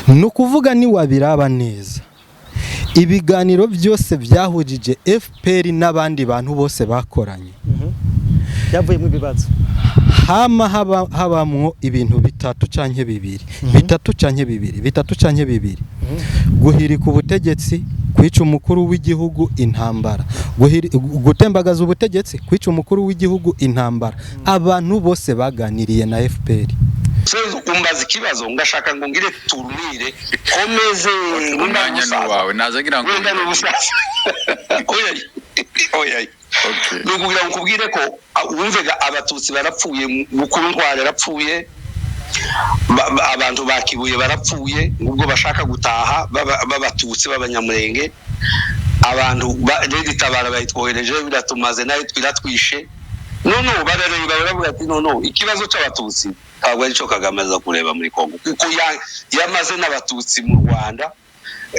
nukuvuga ni wabiraba neza ibiganiro byose byahujije FPR n'abandi bantu bose bakoranye yavuye mu bibazo habamwo ibintu bitatu canke bibiri guhirika ubutegetsi kwica umukuru w'igihugu intambara gutembagaza ubutegetsi kwica umukuru w'igihugu intambara abantu bose baganiriye na FPR umbaza ikibazo ngashaka ngo ngire turumire komeze umwanya wawe nazagira ngo oya nukugira ngo kubwire ko wumvega abatutsi barapfuye mukuru ntware yarapfuye abantu bakibuye barapfuye ubwo bashaka gutaha babatutsi b'abanyamurenge abantu Tabara bayitwohereje biratumaze nayo twiratwishe none baravuga ati none ikibazo cy'abatutsi ntabwo ari cyo Kagame aza kureba muri Kongo kuko yamaze n'abatutsi mu Rwanda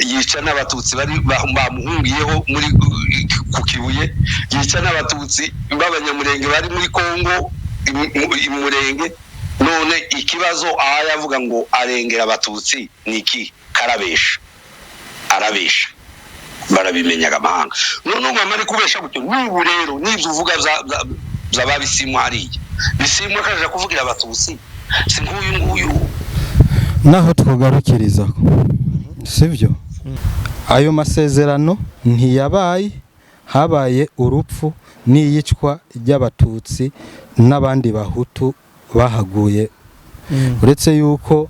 yica n'abatutsi bari bamuhungiyeho muri ku Kibuye yica n'abatutsi b'abanyamurenge bari muri Kongo imurenge none ikibazo yavuga ngo arengera abatutsi niki karabesha arabesha barabimenyaga amahanga none umwamari kubesha gutyo n'ubu rero n'ibyo uvuga zababisimwa hariya bisimwa kaje kuvugira abatutsi si nguyu naho twogarukiriza sivyo ayo masezerano ntiyabaye habaye urupfu n'iyicwa ry'abatutsi n'abandi bahutu bahaguye uretse yuko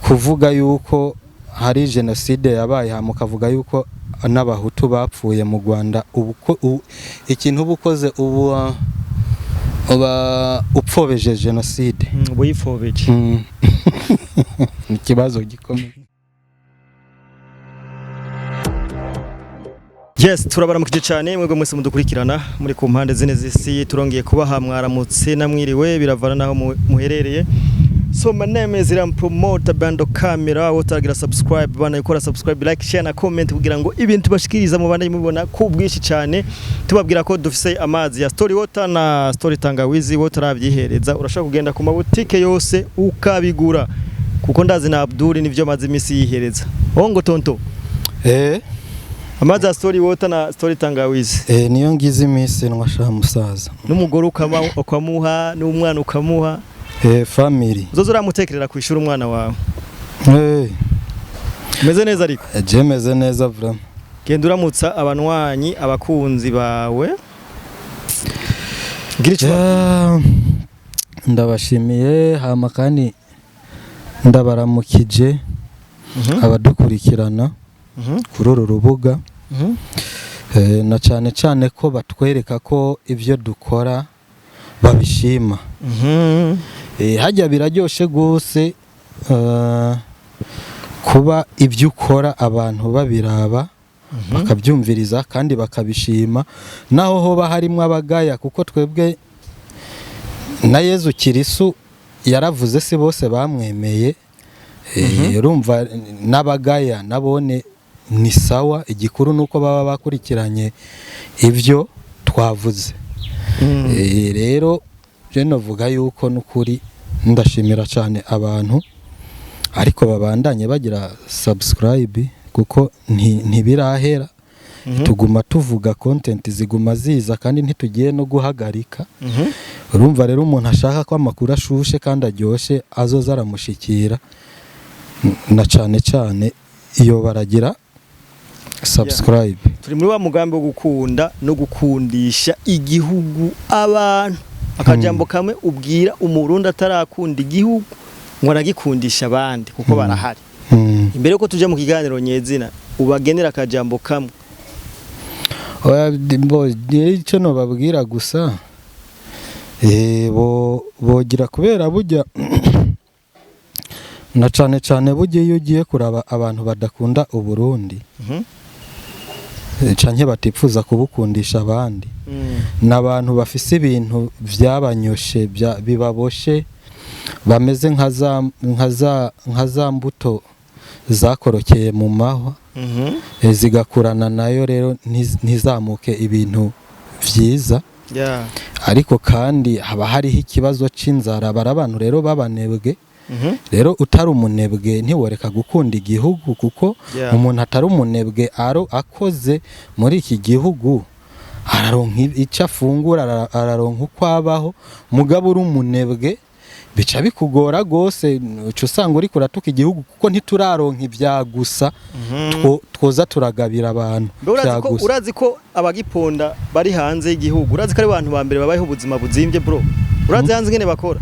kuvuga yuko hari jenoside yabaye hamukavuga yuko n'abahutu bapfuye mu Rwanda ikintu bukoze uba upfobeje jenoside uyifobeje ikibazo gikomeye. Yes, turabaramukije cyane mwebwe mwese mudukurikirana muri ku mpande zine z'isi turongeye kubaha mwaramutse namwiriwe biravana naho muherereye. So my name is Ram Promoter Bando Camera wotagira subscribe bana ikora subscribe like share na comment kugira ngo ibintu bashikiriza mu bana mubona ku bwishi cyane tubabwira ko dufise amazi ya Story Water na Story Tangawizi water abyihereza urashaka kugenda ku mabutike yose ukabigura kuko ndazi na Abdul nivyo mazi imisi yihereza ongo tonto amazi ya Story Water na Story Tangawizi niyo ngize imisi nwasha musaza n'umugore ukamuha n'umwana ukamuha family uzoza uramutekerera kwishura umwana wawe meze neza ariko je meze neza vraiment genda uramutsa abanwanyi abakunzi bawe ndabashimiye hama kandi ndabaramukije abadukurikirana kuri uru rubuga na cyane ko batwereka ko ivyo dukora babishima hajya biraryoshe gose kuba ibyo ukora abantu babiraba bakabyumviriza kandi bakabishima naho hoba harimo abagaya kuko twebwe na Yezu Kirisu yaravuze si bose bamwemeye urumva n'abagaya nabone ni sawa igikuru nuko baba bakurikiranye ivyo twavuze rero je novuga yuko nukuri ndashimira cyane abantu ariko babandanye bagira subscribe kuko ntibirahera tuguma tuvuga content ziguma ziza kandi ntitugiye no guhagarika urumva rero umuntu ashaka ko amakuru ashushe kandi aryoshe azoza aramushikira na cyane iyo baragira subscribe turi muri wa mugambi wo gukunda no gukundisha igihugu abantu akajambo kamwe ubwira umurundi atarakunda igihugu ngo aragikundisha abandi kuko barahari imbere ko tuje mu kiganiro nyezina ubagenera akajambo kamwe icyo no babwira gusa bogira kubera bujya na cyane bujye iyo ugiye kuraba abantu badakunda uburundi canke batipfuza kubukundisha abandi n'abantu bafise ibintu byabanyoshe bibaboshe bameze nka za mbuto zakorokeye mu mahwa zigakurana nayo rero ntizamuke ibintu vyiza ariko kandi haba hariho ikibazo c'inzara barabantu rero babanebwe rero utari umunebwe ntiworeka gukunda igihugu kuko umuntu atari umunebwe akoze muri iki gihugu araronka icyo afungura araronka uko abaho mugabo uri umunebwe bica bikugora gose uca usanga uri kuratuka igihugu kuko ntituraronka ibya gusa twoza turagabira abantu urazi ko abagiponda bari hanze y'igihugu urazi ko ari abantu ba mbere babayeho ubuzima buzimbye bro urazi hanze ngene bakora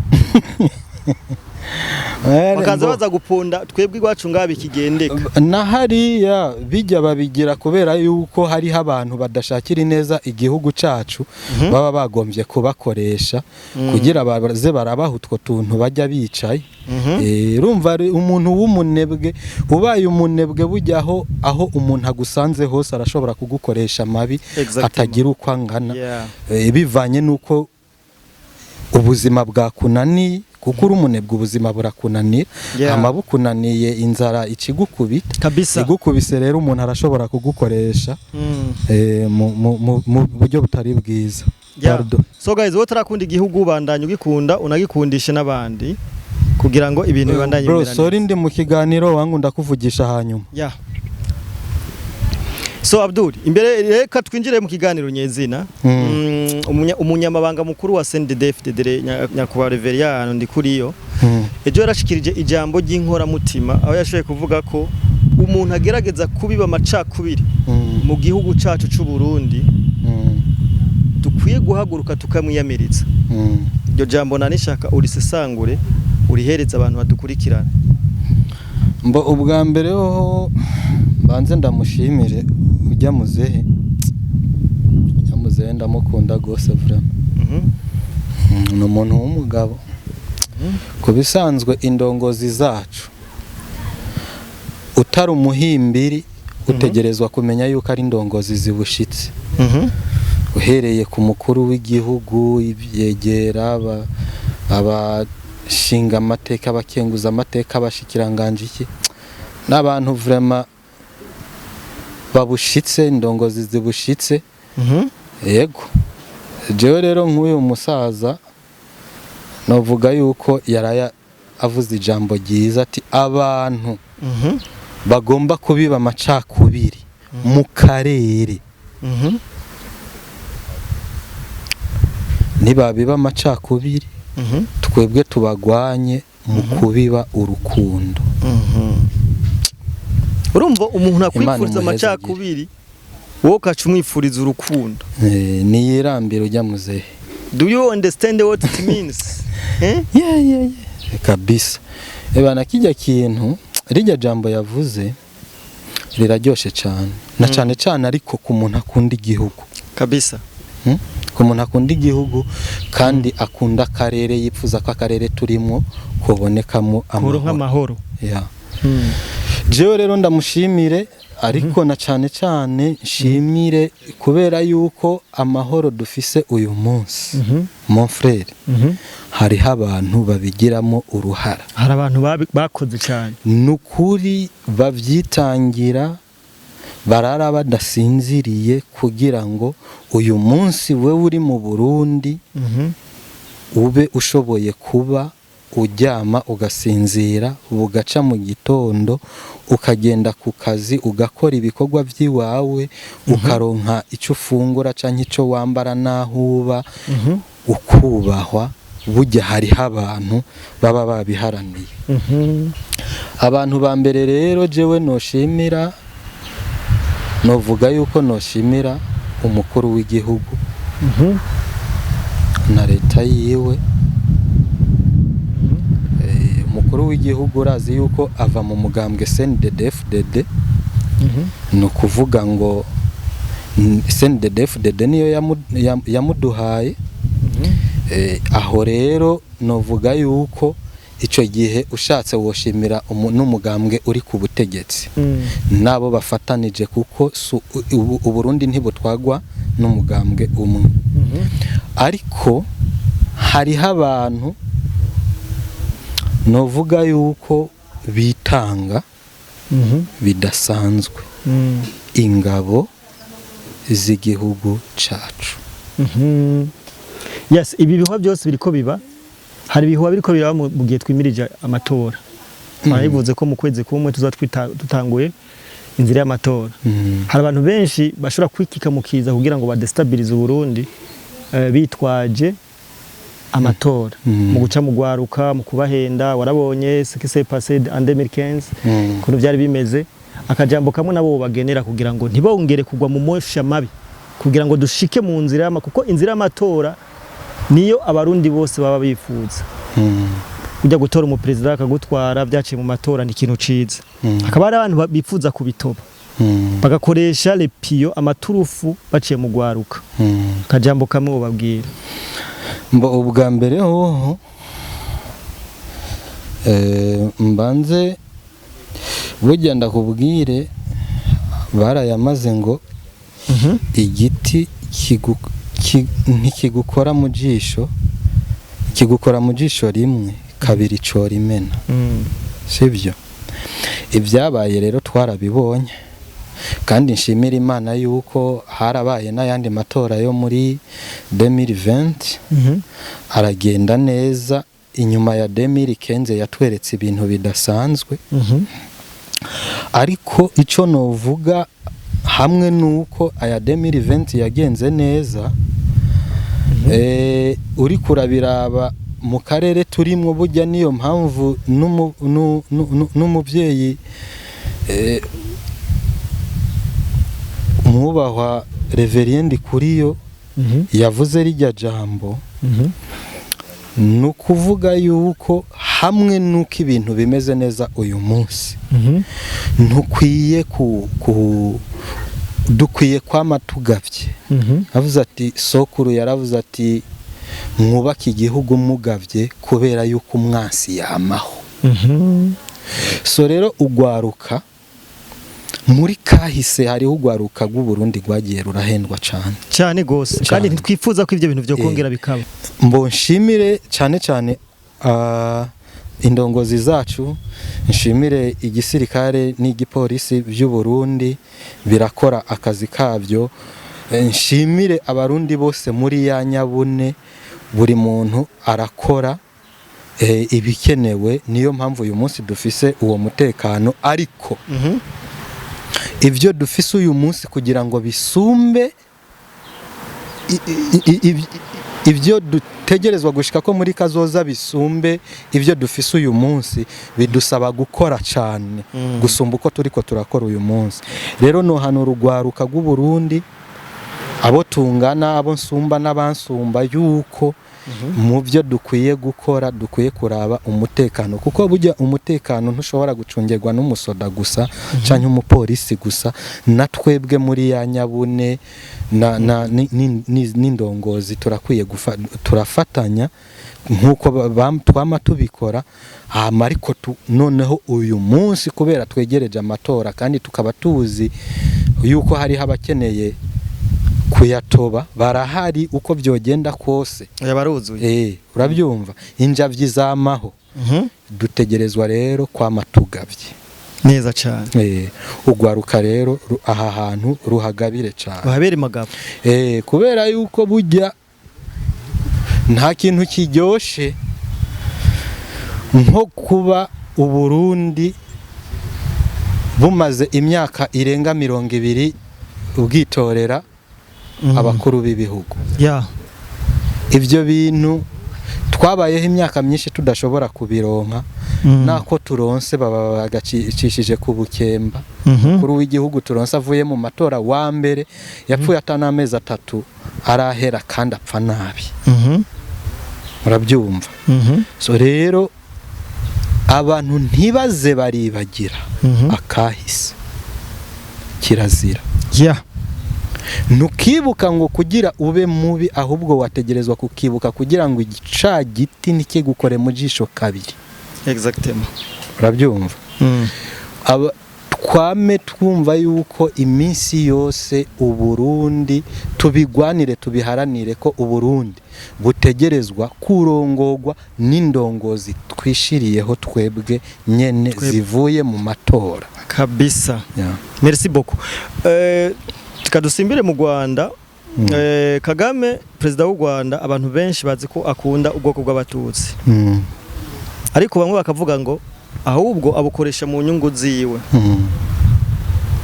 bakaza baza guponda twebwe iwacu ngabi kigendeka na hariya bijya babigira kubera yuko hariho abantu badashakira neza igihugu cacu baba bagombye kubakoresha kugira baze barabaha utwo tuntu bajya bicaye urumva umuntu w'umunebwe ubaye umunebwe bujyaho aho umuntu agusanze hose arashobora kugukoresha mabi atagira uko angana bivanye nuko ubuzima bwakunaniye kuko uri umunebwe ubuzima burakunanira amabukunaniye inzara ikigukubita igukubise rero umuntu arashobora kugukoresha mu buryo butari bwiza. So guys, wowe tarakunda igihugu bandanye ugikunda unagikundishe n'abandi kugira ngo ibintu bibandanye bro sorry ndi mu kiganiro wangu ndakuvugisha hanyuma. So Abdul, imbere reka twinjire mu kiganiro nyezina. Umunyamabanga mukuru wa CNDD-FDD Nyakubahwa Reverien Ndikuriyo ejo yarashikirije ijambo ry'inkora mutima aho yashoye kuvuga ko umuntu agerageza kubiba amacakubiri mu gihugu cacu c'u Burundi dukwiye guhaguruka tukamwiyamiriza. Iryo jambo nanishaka urisesangure urihereza abantu badukurikirana. Mbo ubwa mbere ho banze ndamushimire ujya muzehe ndamukunda gose vraiment no muntu w'umugabo kubisanzwe indongozi zacu utari umuhimbiri utegerezwa kumenya yuko ari indongozi zibushitse uhereye ku mukuru w'igihugu ibyegera abashinga amateka abakenguza amateka abashikiranganje iki n'abantu vraiment babushitse indongozi zibushitse yego jewe rero nk'uyu musaza novuga yuko yaraya avuze ijambo ryiza ati abantu bagomba kubiba amacakubiri mu karere nibabiba amacakubiri twebwe tubagwanye mu kubiba urukundo. Urumva umuntu akwifuriza amacakubiri wowe ukacumwifuriza urukundo niyirambira ujya muzehe. Do you understand what it means? Yeah kabisa ebana kijya kintu rijya jambo yavuze riraryoshe cyane na cyane ariko ku muntu akunda igihugu kabisa ku muntu akunda igihugu kandi akunda akarere yipfuza ko akarere turimo kubonekamo amahoro. Jewe rero ndamushimire ariko na cyane nshimire kubera yuko amahoro dufise uyu munsi mon frère hariho abantu babigiramo uruhara, hari abantu bakoze cyane nukuri babyitangira barara badasinziriye kugira ngo uyu munsi we uri mu Burundi ube ushoboye kuba uryama ugasinzira bugaca mu gitondo ukagenda ku kazi ugakora ibikorwa by'iwawe ukaronka icyo ufungura canke icyo wambara nahuba ukubahwa. Burya hariho abantu baba babiharaniye. Abantu ba mbere rero jewe noshimira novuga yuko noshimira umukuru w'igihugu na leta yiwe. Umukuru w'igihugu urazi yuko ava mu mugambwe CNDD-FDD no kuvuga ngo CNDD-FDD niyo yamuduhaye. Aho rero novuga yuko icyo gihe ushatse woshimira n'umugambwe uri ku butegetsi nabo bafatanije kuko Uburundi ntibutwagwa n'umugambwe umwe. Ariko hariho abantu novuga yuko bitanga bidasanzwe ingabo z'igihugu cacu. yes ibi bihuha byose biriko biba hari ibihuha biriko biraba mu gihe twimirije amatora barayivuze ko mu kwezi kumwe tutanguye inzira y'amatora hari abantu benshi bashobora kwikika mukiza kugira ngo badestabilize Burundi bitwaje amatora mu guca mu gwaruka mu kubahenda warabonye ce qui s'est passé en 2015 kuno byari bimeze akajambo kamwe nabo bagenera kugira ngo ntibongere kugwa mu mosha mabi kugira ngo dushike mu nzira kuko inzira y'amatora niyo abarundi bose baba bifuza kujya gutora umuperezida akagutwara byaciye mu matora ni ikintu ciza akaba ari abantu bifuza kubitoba bagakoresha lepiyo amaturufu baciye mu gwaruka kajambo kamwe babwira mbo ubwa mbere hoho mbanze burya ndakubwire barayamaze ngo igiti ntikigukora mu jisho kigukora mu jisho rimwe kabiri cora imena sibyo ibyabaye rero twarabibonye kandi nshimira Imana yuko harabaye n'ayandi matora yo muri 2020 aragenda neza inyuma ya 2015 yatweretse ibintu bidasanzwe ariko ico novuga hamwe nuko aya 2020 yagenze neza uri kurabiraba mu karere turimwo burya niyo mpamvu n'umuvyeyi mwubahwa Reverend Kuriyo yavuze rijya jambo nukuvuga yuko hamwe nuko ibintu bimeze neza uyu munsi ntukwiye dukwiye kwama tugavye avuze ati sokuru yaravuze ati mwubaka igihugu mugavye kubera yuko umwansi yamaho so rero ugwaruka muri kahise hariho ugwaruka rw'u Burundi rwagiye rurahendwa cyane gose kandi ntitwifuza ko ivyo bintu byo kongera bikaba mbo nshimire cyane indongozi zacu nshimire igisirikare n'igipolisi by'u Burundi birakora akazi kabyo nshimire abarundi bose muri ya nyabune buri muntu arakora ibikenewe niyo mpamvu uyu munsi dufise uwo mutekano ariko ivyo dufise uyu munsi kugira ngo bisumbe ivyo dutegerezwa gushika ko muri kazoza bisumbe ivyo dufise uyu munsi bidusaba gukora cyane gusumba uko turiko turakora uyu munsi rero no hano rugwaruka rw'u Burundi abo tungana abo nsumba n'abansumba yuko mu byo dukwiye gukora dukwiye kuraba umutekano kuko burya umutekano ntushobora gucungerwa n'umusoda gusa canke umupolisi gusa natwebwe muri ya nyabune n'indongozi turakwiye turafatanya nkuko twama tubikora ariko noneho uyu munsi kubera twegereje amatora kandi tukaba tuzi yuko hari abakeneye kuyatoba barahari uko byogenda kose yabaruzuye urabyumva injavyi zamaho dutegerezwa rero kwama tugavye neza cyane ugwaruka rero aha hantu ruhagabire cyane bahabere magabo kubera yuko burya nta kintu kiryoshe nko kuba u Burundi bumaze imyaka irenga 200 ubwitorera abakuru b'ibihugu ivyo bintu twabayeho imyaka myinshi tudashobora kubironka nako turonse baba bagacishije ku bukemba kuri w'igihugu turonse avuye mu matora wa mbere yapfuye atanamezi 3 arahera kandi apfa nabi murabyumva so rero abantu ntibaze baribagira akahise kirazira nukibuka ngo kugira ube mubi ahubwo wategerezwa kukibuka kugira ngo igica giti nikigukore mu jisho kabiri exactement urabyumva twame twumva yuko iminsi yose u Burundi tubigwanire tubiharanire ko u Burundi butegerezwa kurongorwa n'indongozi twishiriyeho twebwe nyene zivuye mu matora kabisa merci beaucoup tukadusimbire mu Rwanda Kagame president w'u Rwanda abantu benshi bazi ko akunda ubwoko bw'abatutsi ariko bamwe bakavuga ngo ahubwo abukoresha mu nyungu ziwe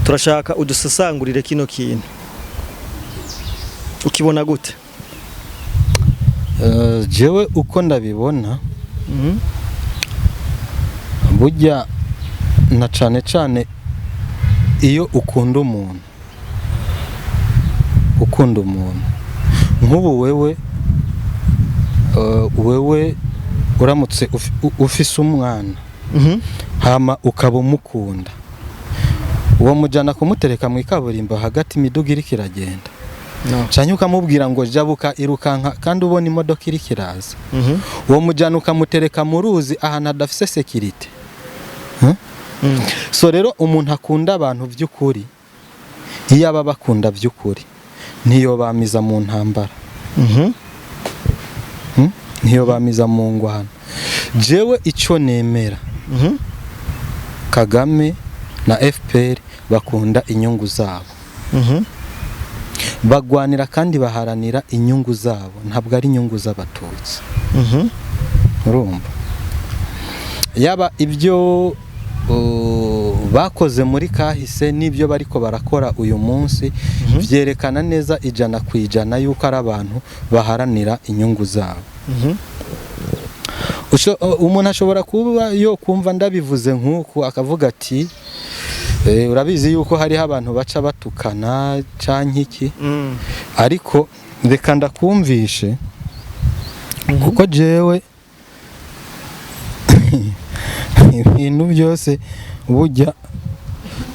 turashaka udusasangurire kino kintu ukibona gute jewe uko ndabibona burya na cane iyo ukunda umuntu nk'ubu wewe uramutse ufise umwana hama ukaba umukunda uwo mujana kumutereka mu ikaburimbo hagati imiduga iri kiragenda cyane ukamubwira ngo jabuka irukanka kandi ubona imodoka iri kiraza uwo mujana ukamutereka mu ruzi ahantu adafise security so rero umuntu akunda abantu by'ukuri iyo aba bakunda by'ukuri niyo bamiza mu ntambara niyo bamiza mu ngwano jewe icyo nemera Kagame na FPR bakunda inyungu zabo bagwanira kandi baharanira inyungu zabo ntabwo ari inyungu z'abatutsi urumva yaba ibyo bakoze muri kahise n'ibyo bariko barakora uyu munsi byerekana neza 100% yuko ari abantu baharanira inyungu zabo umuntu ashobora kuba yo kumva ndabivuze nk'uko akavuga ati urabizi yuko hariho abantu baca batukana canke iki ariko reka ndakumvishe kuko jewe ibintu byose burya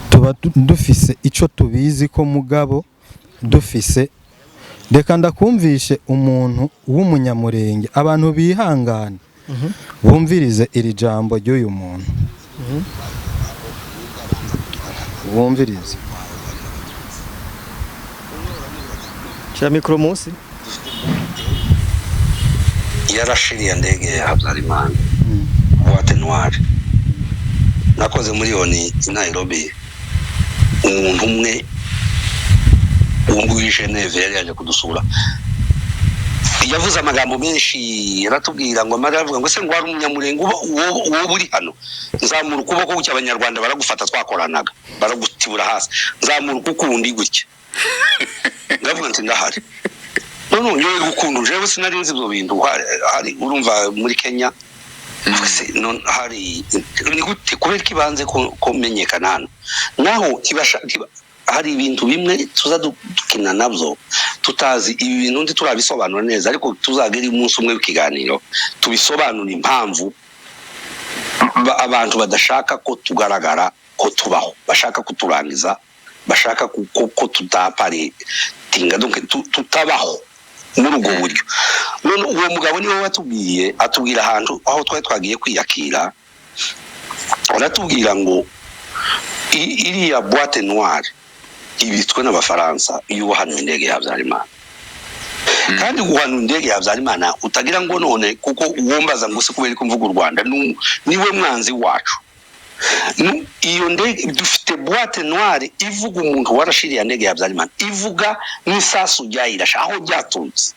tuba dufise ico tubizi ko mugabo dufise reka ndakumvishe umuntu w'umunyamurenge abantu bihangana bumvirize iri jambo ry'uyu muntu bumvirize cya mikro munsi yarashiriye ndege ya Habyarimana Boîte Noire nakoze miliyoni i Nairobi umuntu umwe w'umugwishe Geneve yari yaje kudusura yavuze amagambo menshi yaratubwira ngo amaravuga ngo se ngo ari umunyamurenge uwo buri hano nzamura ukuboko cy'abanyarwanda baragufata twakoranaga baragutibura hasi nzamura ukukundi gutya ngavuga nti ndahari none nyoye gukundu jewe sinarinzi ibyo bintu hari urumva muri Kenya non hari ni gute kubera kibanze ko menyekana hano naho hari ibintu bimwe tuza dukina nabyo tutazi ibi bintu ndi turabisobanura neza ariko tuzagera umunsi umwe w'ikiganiro tubisobanura impamvu abantu badashaka ko tugaragara ko tubaho bashaka kuturangiza bashaka ko tutapari tinga donc tutabaho muri ubwo buryo none uwo mugabo niwe watubwiye atubwira ahantu aho twagiye kwiyakira aratubwira ngo iriya Boîte Noire ibitswe n'abafaransa iyo wahanuye indege ya Habyarimana kandi guhanura indege ya Habyarimana utagira ngo none kuko uwombaza ngo se kubera ko mvuga u Rwanda niwe mwanzi wacu iyo ndege dufite Boîte Noire ivuga umuntu warashiriye ndege ya Habyarimana ivuga n'isasu ryayirasha aho ryatunze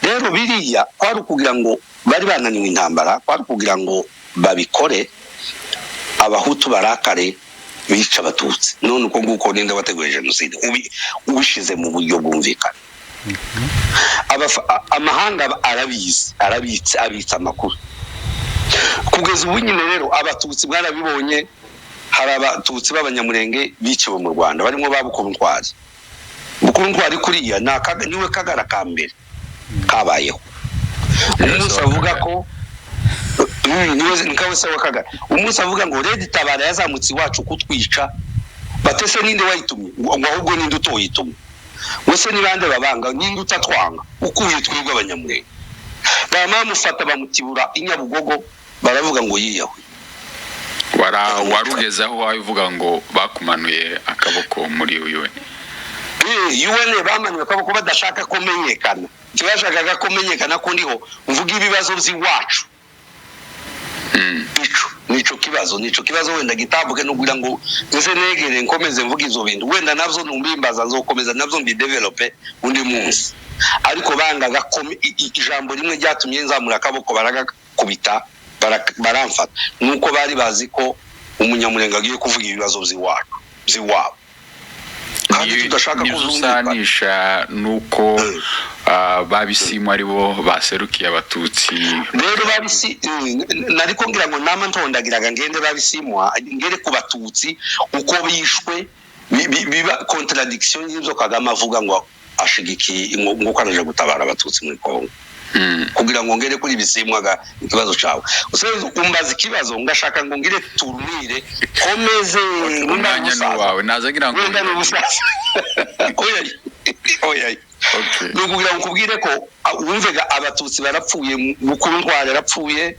rero biriya kwari kugira ngo bari bananiwe intambara kwari kugira ngo babikore abahutu barakare bica abatutsi none uko nguko nenda wateguye genocide ubishize mu buryo bwumvikana amahanga abitsa amakuru kugeza ubu nyine rero abatutsi bwarabibonye hari abatutsi b'abanyamurenge biciwe mu Rwanda barimo babukuru ntwari kuriya niwe kagara ka mbere kabayeho umunsi avuga ko nikawe se wakagara umunsi avuga ngo Red Tabara yazamutse iwacu kutwica batese ninde wayitumye ngo ahubwo ninde utoyitumye wese nibande babanga ninde utatwanga ukuye twebwe abanyamurenge bamamufata bamutibura inyabugogo baravuga ngo yiyawe warugezaho wabivuga ngo bakumanuye akaboko muri UN bamanuye akaboko badashaka ko menyekana kibashakaga ko menyekana ko ndiho mvuga ibibazo by'iwacu nico kibazo wenda gitambuke no kugira ngo nze negere nkomeze mvuga izo bintu wenda navyo numbimbaza nzokomeza navyo mbidevelope undi munsi ariko bangaga ijambo rimwe ryatumye nzamura akaboko baragakubita baramfata nuko bari bazi ko umunyamurenge agiye kuvuga ibibazo by'iwabo kandi tudashaka kuzusanisha nuko babisimwa aribo baserukiye abatutsi rero nariko ngira ngo nama ntondagiraga ngende babisimwa ngere ku batutsi uko bishwe biba contradiction y'ivyo Kagame avuga ngo ashigiki ngo kanaje gutabara abatutsi muri Kongo kugira ngo ngere kuri bisimwaga ikibazo cyawe useze umbaza ikibazo ngashaka ngo ngire turumire komeze umwanya wawe nazagira ngo oya nukugira ngo kubwire ko wumvega abatutsi barapfuye mukuru ntware yarapfuye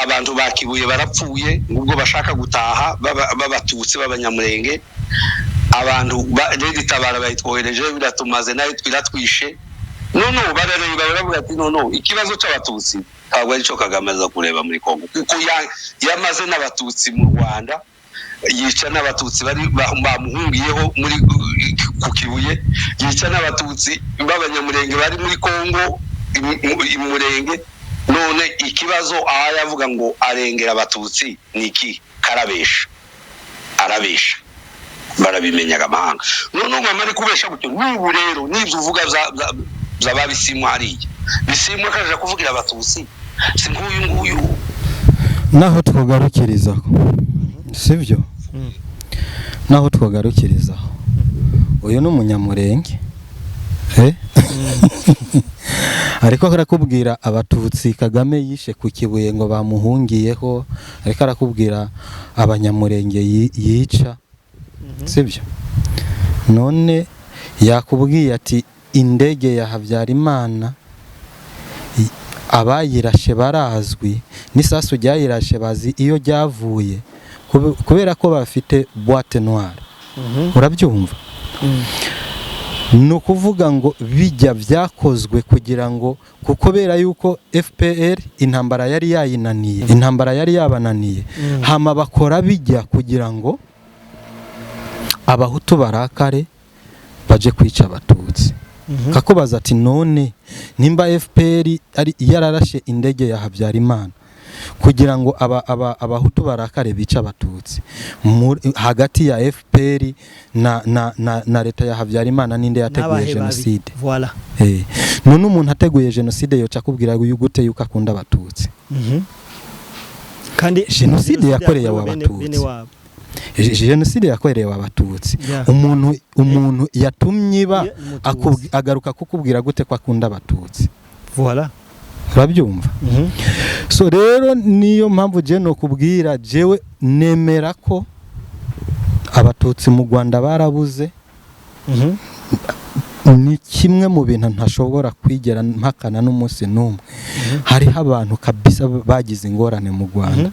abantu bakibuye barapfuye ubwo bashaka gutaha babatutsi babanyamurenge abantu baregitabara bayitwohereje biratumaze nayo twiratwishe no barareba baravuga ati no ikibazo cy'abatutsi ntabwo ari cyo Kagame aza kureba muri Kongo kuko yamaze n'abatutsi mu Rwanda yica n'abatutsi bari bamuhungiyeho muri ku Kibuye yica n'abatutsi b'abanyamurenge bari muri Kongo imurenge none ikibazo yavuga ngo arengera abatutsi niki karabesha arabesha barabimenyaga amahanga none mwamari kubesha gutyo n'ubu rero nivyo uvuga zababisimwa hariya bisimwa kaje kuvugira abatutsi si nguyu naho twogarukiriza sivyo naho twogarukiriza uyu n'umunyamurenge ariko arakubwira abatutsi Kagame yishe ku Kibuye ngo bamuhungiyeho ariko arakubwira abanyamurenge yica sivyo none yakubwiye ati indege ya Habyarimana abayirashe barazwi n'isasu ryayirashe bazi iyo ryavuye kubera ko bafite boîte noire urabyumva no kuvuga ngo bijya byakozwe kugira ngo kubera yuko FPR intambara yari yabananiye hama bakora bijya kugira ngo abahutu barakare baje kwica abatutsi kakubaza ati none nimba FPR ari yararashe indege ya Habyarimana kugira ngo abahutu barakare bica abatutsi hagati ya FPR na leta ya Habyarimana ninde yateguye genocide voilà none umuntu ateguye genocide yoca kubwira gute yuko akunda abatutsi kandi genocide yakoreye abatutsi jenoside yakorewe abatutsi umuntu yatumye agaruka kukubwira gute ko akunda abatutsi voilà urabyumva so rero niyo mpamvu je no kubwira jewe nemera ko abatutsi mu Rwanda barabuze ni kimwe mu bintu ntashobora kwigera mpakana n'umunsi n'umwe hariho abantu kabisa bagize ingorane mu Rwanda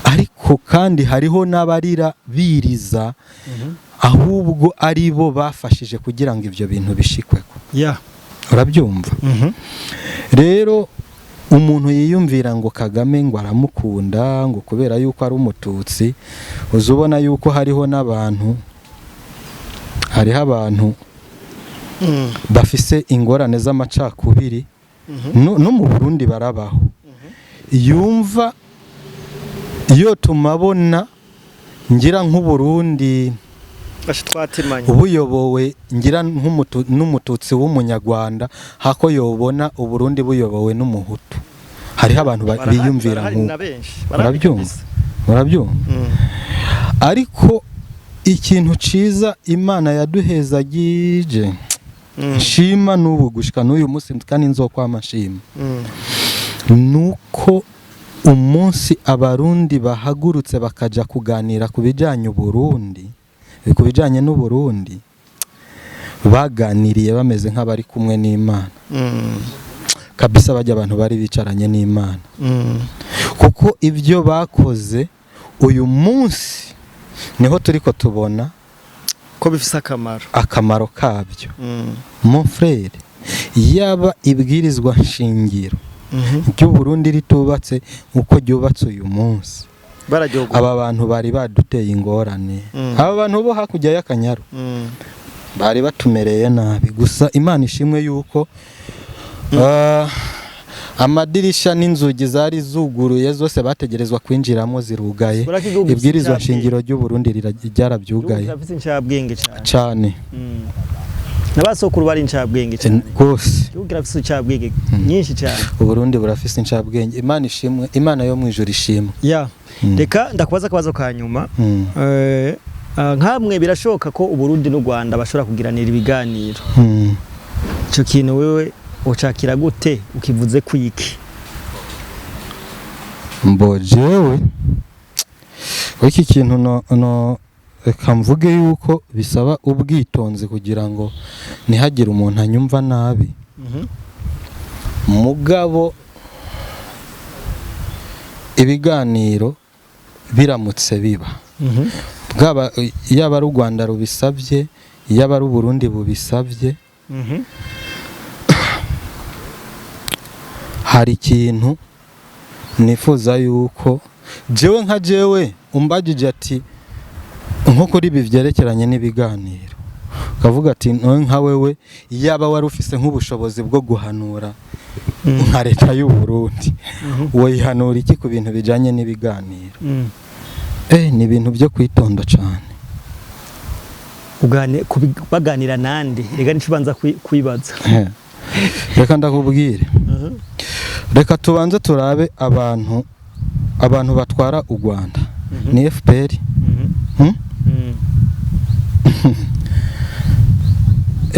ariko kandi hariho n'abarira biriza ahubwo ari bo bafashije kugira ngo ibyo bintu bishikweko urabyumva rero umuntu yiyumvira ngo Kagame ngo aramukunda ngo kubera yuko ari umututsi uzubona yuko hariho abantu bafise ingorane z'amacakubiri no mu Burundi barabaho yumva iyo tumabona ngira nk'Uburundi ubuyobowe ngira n'umututsi w'umunyarwanda hako yobona Uburundi buyobowe n'umuhutu hariho abantu biyumvira murabyumva ariko ikintu ciza Imana yaduhezagije shima n'ubu gushika n'uyu munsi kandi nzokwama shima nuko umunsi abarundi bahagurutse bakaja kuganira kubijanye n'Uburundi baganiriye bameze nk'abari kumwe n'Imana kabisa bajya abantu bari bicaranye n'Imana kuko ibyo bakoze uyu munsi niho turiko tubona ko bifise akamaro kabyo mon frère yaba ibwirizwa nshingiro ry'u Burundi ritubatse uko ryubatse uyu munsi barajyogo aba bantu bari baduteye ingorane aba bantu bo hakujya y'Akanyaru bari batumereye nabi gusa Imana ishimwe yuko amadirisha n'inzugi zari zuguruye zose bategerezwa kwinjiramo zirugaye ibwirizwa nshingiro ry'u Burundi ryarabyugaye cyane n'abasokuru bari incabwenge cyane rwose girafise incabwenge nyinshi cyane u Burundi burafise incabwenge Imana ishimwe Imana yo mu ijuru ishimwe ya reka ndakubaza akabazo ka nyuma nkamwe birashoboka ko u Burundi n'u Rwanda bashobora kugiranira ibiganiro ico kintu wewe ucakira gute ukivuze kwiki mbojewe iki kintu no reka mvuge yuko bisaba ubwitonzi kugira ngo ntihagire umuntu anyumva nabi mugabo ibiganiro biramutse biba bwaba yaba ari u Rwanda rubisabye yaba ari u Burundi bubisabye hari ikintu nifuza yuko jewe nka jewe umbagije ati nko kuri ibi byerekeranye n'ibiganiro ukavuga ati nka wewe yaba wari ufise nk'ubushobozi bwo guhanura nka leta y'u Burundi woyihanura iki ku bintu bijanye n'ibiganiro ni ibintu byo kwitonda cyane baganira nande rega nicubanza kwibaza reka ndakubwire reka tubanze turabe abantu batwara u Rwanda ni FPR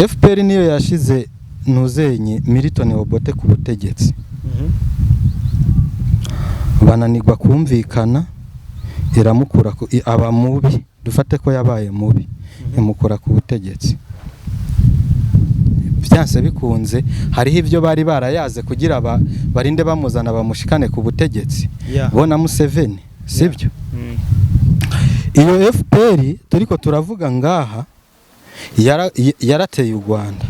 FPR niyo yashize Nuzenyi Milton Obote ku butegetsi bananirwa kumvikana iramukura aba mubi dufate ko yabaye mubi imukura ku butegetsi byanse bikunze hariho ibyo bari barayaze kugira barinde bamuzana bamushikane ku butegetsi bona Museveni sibyo iyo FPR turiko turavuga ngaha yarateye u Rwanda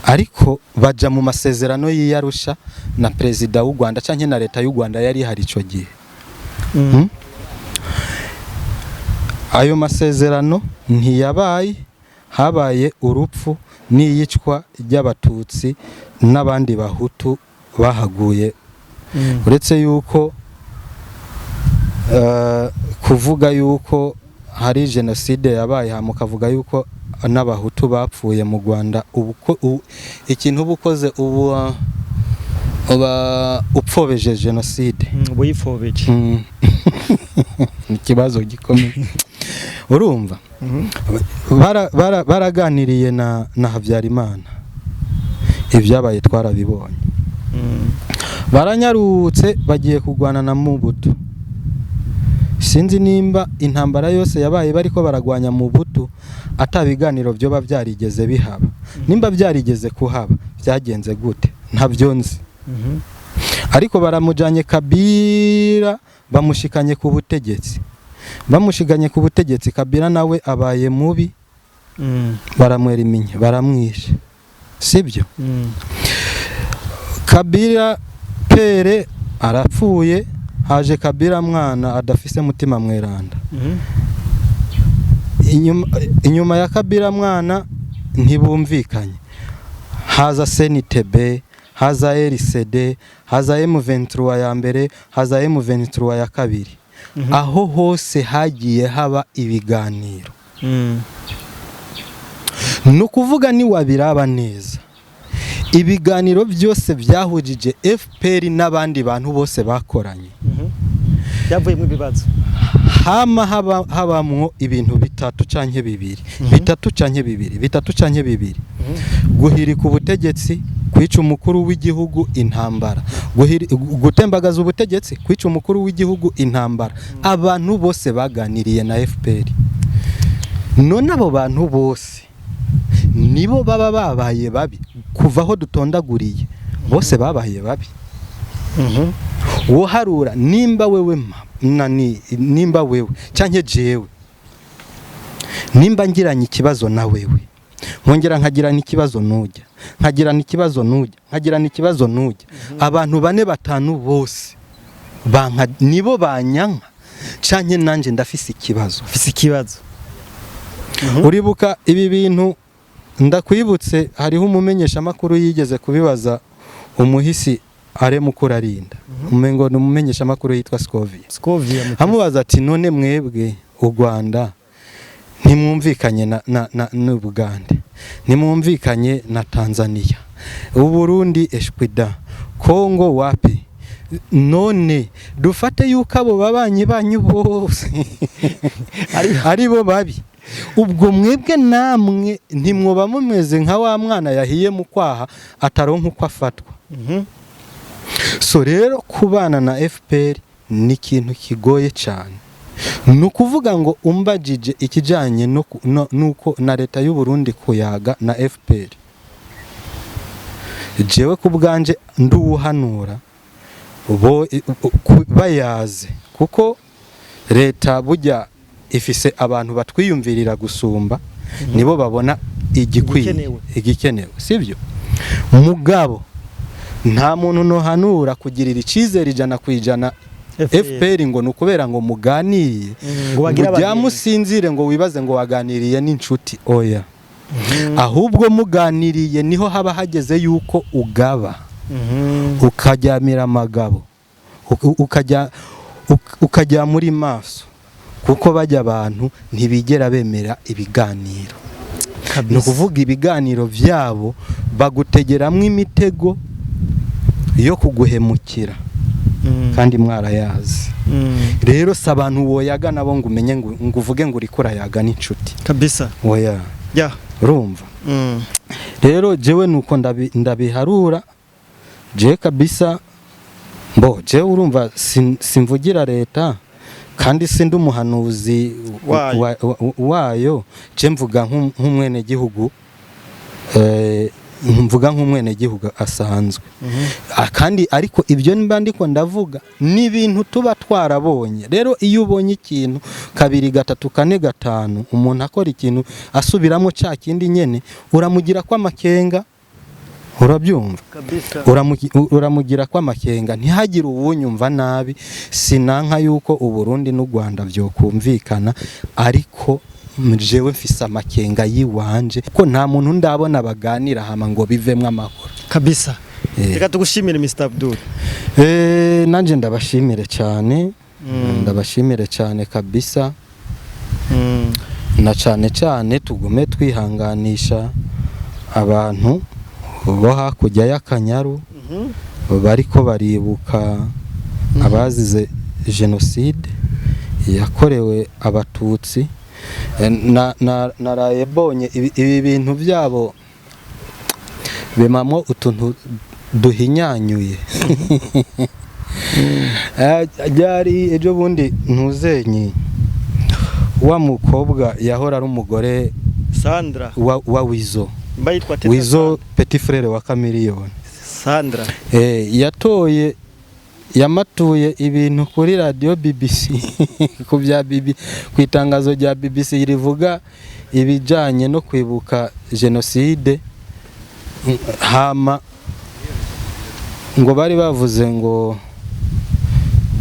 ariko baja mu masezerano y'Arusha na perezida w'u Rwanda canke na leta y'u Rwanda yari hari ico gihe ayo masezerano ntiyabaye habaye urupfu n'iyicwa ry'abatutsi n'abandi bahutu bahaguye uretse yuko kuvuga yuko hari genocide yabaye hamukavuga yuko n'abahutu bapfuye mu Rwanda ikintu bukoze upfobeje genocide uyifobeje ikibazo gikomeye urumva baraganiriye na Habyarimana ibyabaye twarabibonye baranyarutse bagiye kurwana na Mobutu sinzi nimba intambara yose yabaye bariko baragwanya Mobutu atabiganiro byo bavyarigeze bihaba nimba byarigeze kuhaba byagenze gute ntabyo nzi ariko baramujanye Kabila bamushikanye ku butegetsi Kabila nawe abaye mubi baramwera iminye baramwishe sibyo Kabila pere arapfuye haje Kabila mwana adafise mutima mweranda inyuma ya Kabila mwana ntibumvikanye haza CNTB haza RCD haza M23 ya mbere haza M23 ya kabiri aho hose hagiye haba ibiganiro nukuvuga ni wabiraba neza ibiganiro byose byahujije FPR n'abandi bantu bose bakoranye yavuye mu bibazo habamwo ibintu bitatu canke bibiri guhirika ubutegetsi kwica umukuru w'igihugu intambara gutembagaza ubutegetsi kwica umukuru w'igihugu intambara abantu bose baganiriye na FPR none abo bantu bose nibo baba babaye babi kuva aho dutondaguriye bose babaye babi woharura nimba wewe nimba wewe canke jewe nimba ngiranye ikibazo na wewe nkongera nkagirana ikibazo nujya nkagirana ikibazo n'ujya abantu 4-5 bose nibo banyanka canke nanje ndafise ikibazo uribuka ibi bintu ndakwibutse hariho umumenyesha makuru yigeze kubibaza umuhisi are mukurarinda umengo numumenyesha makuru yitwa Scovia amubaza ati none mwebwe u Rwanda ntimwumvikanye na Bugande ntimwumvikanye na Tanzania u Burundi eshwida Kongo wapi none dufate yuko abo babanyi banyu bose aribo babi ubwo mwebwe namwe ntimwoba mumeze nka wa mwana yahiye mu kwaha ataronka uko afatwa so rero kubana na FPR ni ikintu kigoye cyane nukuvuga ngo umbajije ikijanye nuko na leta y'u Burundi kuyaga na FPR jewe kubganje nduhanura bo bayaze kuko leta bujya ifise abantu batwiyumvirira gusumba nibo babona igikenewe sivyo mugabo nta muntu no hanura kugirira icizere 100% FPR ngo nukubera ngo muganiriye byamusinzire ngo wibaze ngo waganiriye n'inshuti oya ahubwo muganiriye niho haba hageze yuko ugaba ukajyamira amagabo ukajya muri maso kuko bajya abantu ntibigera bemera ibiganiro no kuvuga ibiganiro byabo bagutegeramwe imitego yo kuguhemukira kandi mwarayazi rero sabantu woyaga nabo ngo umenye ngo uvuge ngo uri kurayaga n'inshuti kabisa oya urumva rero jewe nuko ndabiharura je kabisa je urumva simvugira leta kandi sindi umuhanuzi wayo je mvuga nk'umwene gihugu mvuga nk'umwene gihugu asanzwe kandi ariko ibyo mba ndiko ndavuga ni ibintu tuba twarabonye rero iyo ubonye ikintu 2 3 4 5 umuntu akora ikintu asubiramo cya kindi nyene uramugira kwa makenga urabyumva uramugira kwa makenga ntihagire uwunyumva nabi sinanka yuko u Burundi n'u Rwanda byo kumvikana ariko jewe mfise amakenga yiwanje ko nta muntu ndabona baganira hama ngo bivemwe amahoro kabisa reka tugushimire Mr Abdul nanje ndabashimire cyane kabisa na cyane tugume twihanganisha abantu bo hakujya y'Akanyaru bariko baribuka abazize genocide yakorewe abatutsi naraye bonye ibi bintu byabo bimamo utuntu duhinyanyuye byari ejo bundi ntuzenyi wa mukobwa yahora ari umugore Sandra wa Wizo petit frère wa Chameleone Sandra yamatuye ibintu kuri radio BBC ku bya ku itangazo rya BBC rivuga ibijanye no kwibuka genocide hama ngo bari bavuze ngo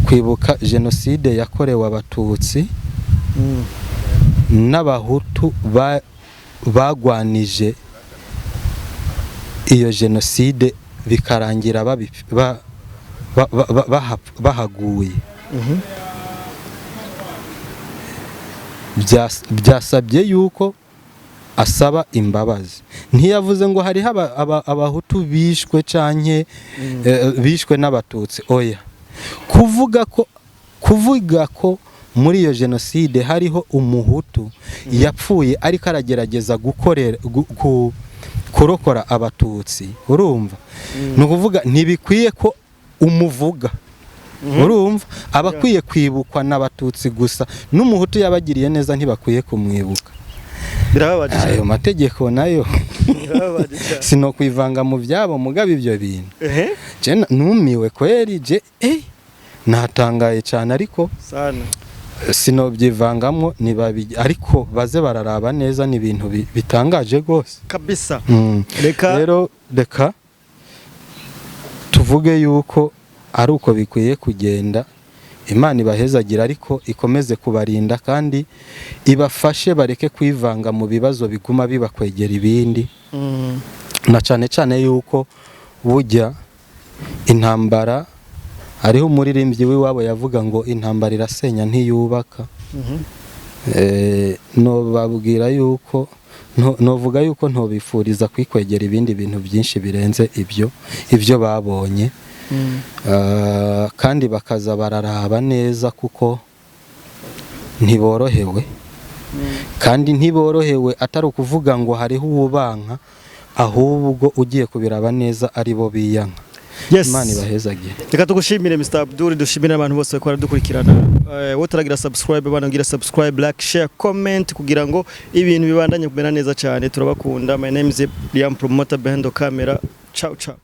kwibuka genocide yakorewe abatutsi n'abahutu bagwanije iyo genocide bikarangira bahaguye byasabye yuko asaba imbabazi ntiyavuze ngo hari abahutu bishwe canke bishwe n'abatutsi oya kuvuga ko muri iyo genocide hariho umuhutu yapfuye ariko aragerageza kurokora abatutsi urumva no kuvuga ntibikwiye ko umuvuga urumva abakwiye kwibukwa n'abatutsi gusa n'umuhutu yabagiriye neza ntibakwiye kumwibuka birababaje ayo mategeko nayo sino kwivanga mu byabo mugabe ibyo bintu je numiwe kweri je natangaye cyane ariko sana sinobyivangamwo ariko baze bararaba neza ni ibintu bitangaje gose kabisa. reka tuvuge yuko ari uko bikwiye kugenda. Imana ibahezagira ariko ikomeze kubarinda kandi ibafashe bareke kwivanga mu bibazo biguma bibakwegera ibindi. Na cyane cyane yuko bujya intambara, hariho umuririmbyi w'iwabo yavuga ngo intambara irasenya ntiyubaka. No babwira yuko novuga yuko ntobifuriza kwikwegera ibindi bintu byinshi birenze ibyo babonye. Kandi bakaza bararaba neza kuko ntiborohewe. Kandi ntiborohewe atari ukuvuga ngo hariho ububanka, ahubwo ugiye kubiraba neza ari bo biyanka. Imana ibahezagiye. Reka tugushimire Mr. Abdul, dushimire abantu bose bakora dukurikirana. Wotaragira subscribe, banagira subscribe, like, share, comment kugira ngo ibintu bibandanye kumera neza cyane. Turabakunda. My name is Liam Promoter behind the camera. Ciao ciao.